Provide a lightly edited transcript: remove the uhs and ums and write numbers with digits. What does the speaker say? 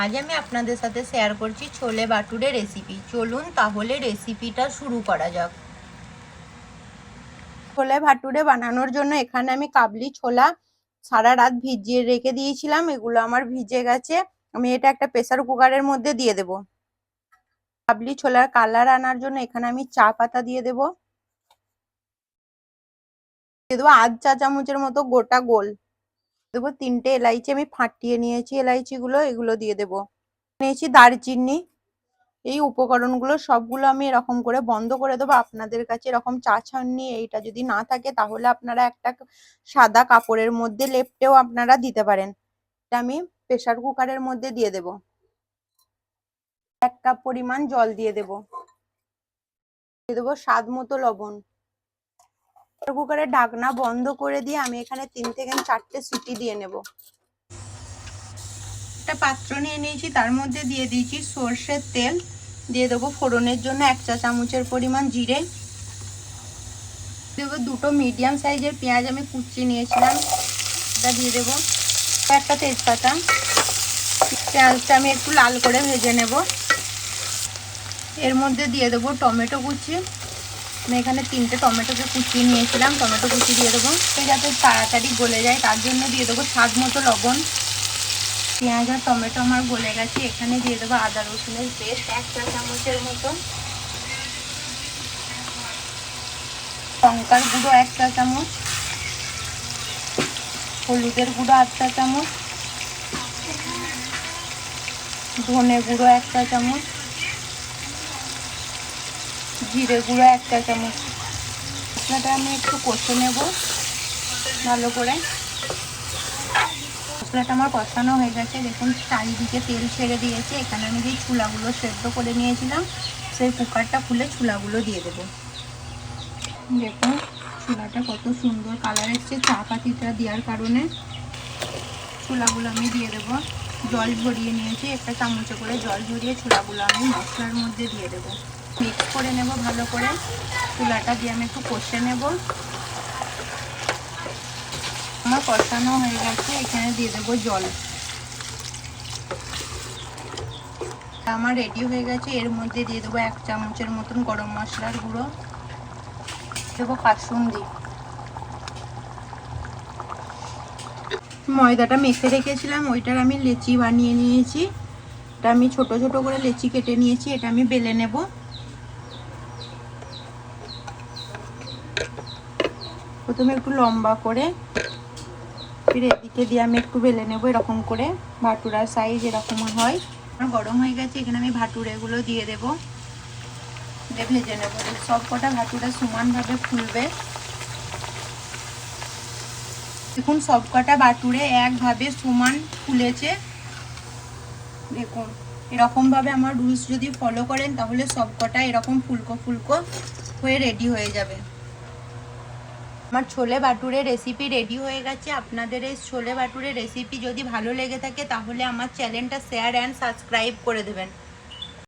আজ আমি আপনাদের সাথে শেয়ার করছি ছোলে বাটুরে রেসিপি। চলুন তাহলে রেসিপিটা শুরু করা যাক। ছোলে ভাটুরে বানানোর জন্য এখানে আমি কাবলি ছোলা সারা রাত ভিজিয়ে রেখে দিয়েছিলাম। এগুলো আমার ভিজে গেছে। আমি এটা একটা প্রেসার কুকারের মধ্যে দিয়ে দেব। কাবলি ছোলার কালার আনার জন্য এখানে আমি চা পাতা দিয়ে দেব। দিয়ে দেবো আধ চা চামচের মতো গোটা গোল। দেবো 3টে এলাইচি, আমি ফাটিয়ে নিয়েছি এলাইচি গুলো, এগুলো দিয়ে দেবো। নিয়েছি দারচিনি। এই উপকরণগুলো সবগুলো আমি এরকম করে বন্ধ করে দেবো। আপনাদের কাছে এরকম চা ছাঁকনি এইটা যদি না থাকে তাহলে আপনারা একটা সাদা কাপড়ের মধ্যে লেপটেও আপনারা দিতে পারেন। এটা আমি প্রেসার কুকারের মধ্যে দিয়ে দেব। 1 কাপ পরিমাণ জল দিয়ে দেব। দিয়ে দেবো স্বাদ মতো লবণ। প্রেসার কুকারের ঢাকনা বন্ধ করে দিয়ে আমি এখানে 3 থেকে 4টে সিটি দিয়ে নেব। একটা পাত্র নিয়ে নিয়েছি, তার মধ্যে দিয়ে দিয়েছি সর্ষের তেল। দিয়ে দেবো ফোড়নের জন্য 1 চা চামচের পরিমাণ জিরে। দেবো 2টো মিডিয়াম সাইজের পেঁয়াজ আমি কুচিয়ে নিয়েছিলাম, এটা দিয়ে দেবো। একটা তেজপাতা। পেঁয়াজটা আমি একটু লাল করে ভেজে নেব। এর মধ্যে দিয়ে দেবো টমেটো কুচি। আমি এখানে 3টে টমেটোকে কুচিয়ে নিয়েছিলাম, টমেটো কুচি দিয়ে দেবো। যাতে তাড়াতাড়ি গলে যায় তার জন্য দিয়ে দেবো স্বাদ মতো লবণ। পেঁয়াজ আর টমেটো আমার গলে গেছে। এখানে দিয়ে দেবো আদা রসুনের পেস্ট 1 চা চামচের মতো। লঙ্কার গুঁড়ো 1 চা চামচ। হলুদের গুঁড়ো 1 চা চামচ। ধনে গুঁড়ো 1 চা চামচ। জিরে গুঁড়ো 1 চা চামচ। মশলাটা আমি একটু কষে নেব ভালো করে। মশলাটা আমার কষানো হয়ে গেছে। দেখুন চারিদিকে তেল ছেড়ে দিয়েছে। এখানে আমি যে ছোলাগুলো সেদ্ধ করে নিয়েছিলাম সেই কুকারটা খুলে ছোলাগুলো দিয়ে দেবো। দেখুন ছোলাটা কত সুন্দর কালার এসছে চা পাতিটা দেওয়ার কারণে। ছোলাগুলো আমি দিয়ে দেবো। জল ঝরিয়ে নিয়েছি, একটা চামচে করে জল ঝরিয়ে ছোলাগুলো আমি মশলার মধ্যে দিয়ে দেবো। মিক্স করে নেব ভালো করে। ছোলাটা দিয়ে আমি একটু কষে নেব। আমার কষানো হয়ে গেছে। এখানে দিয়ে দেবো জল। আমার রেডি হয়ে গেছে। এর মধ্যে দিয়ে দেবো 1 চামচের মতন গরম মশলার গুঁড়ো। দেবো কাসুন্দি। ময়দাটা মেখে রেখেছিলাম, ওইটার আমি লেচি বানিয়ে নিয়েছি। এটা আমি ছোট ছোট করে লেচি কেটে নিয়েছি। এটা আমি বেলে নেব। প্রথমে একটু লম্বা করে, ফির এদিকে দিয়ে আমি একটু বেলে নেব এরকম করে। ভাটুরার সাইজ এরকম হয়। আমার গরম হয়ে গেছে। এখানে আমি ভাটুরেগুলো দিয়ে দেব, দিয়ে ভেজে নেব। সব কটা ভাটুরা সমানভাবে ফুলবে। দেখুন সব কটা ভাটুরে একভাবে সমান ফুলেছে। দেখুন এরকম ভাবে আমার রুলস যদি ফলো করেন তাহলে সব কটা এরকম ফুলকো ফুলকো হয়ে রেডি হয়ে যাবে। আমার ছোলে বাটুরে রেসিপি রেডি হয়ে গেছে। আপনাদের এই ছোলে বাটুরে রেসিপি যদি ভালো লেগে থাকে তাহলে আমার চ্যানেলটা শেয়ার অ্যান্ড সাবস্ক্রাইব করে দেবেন।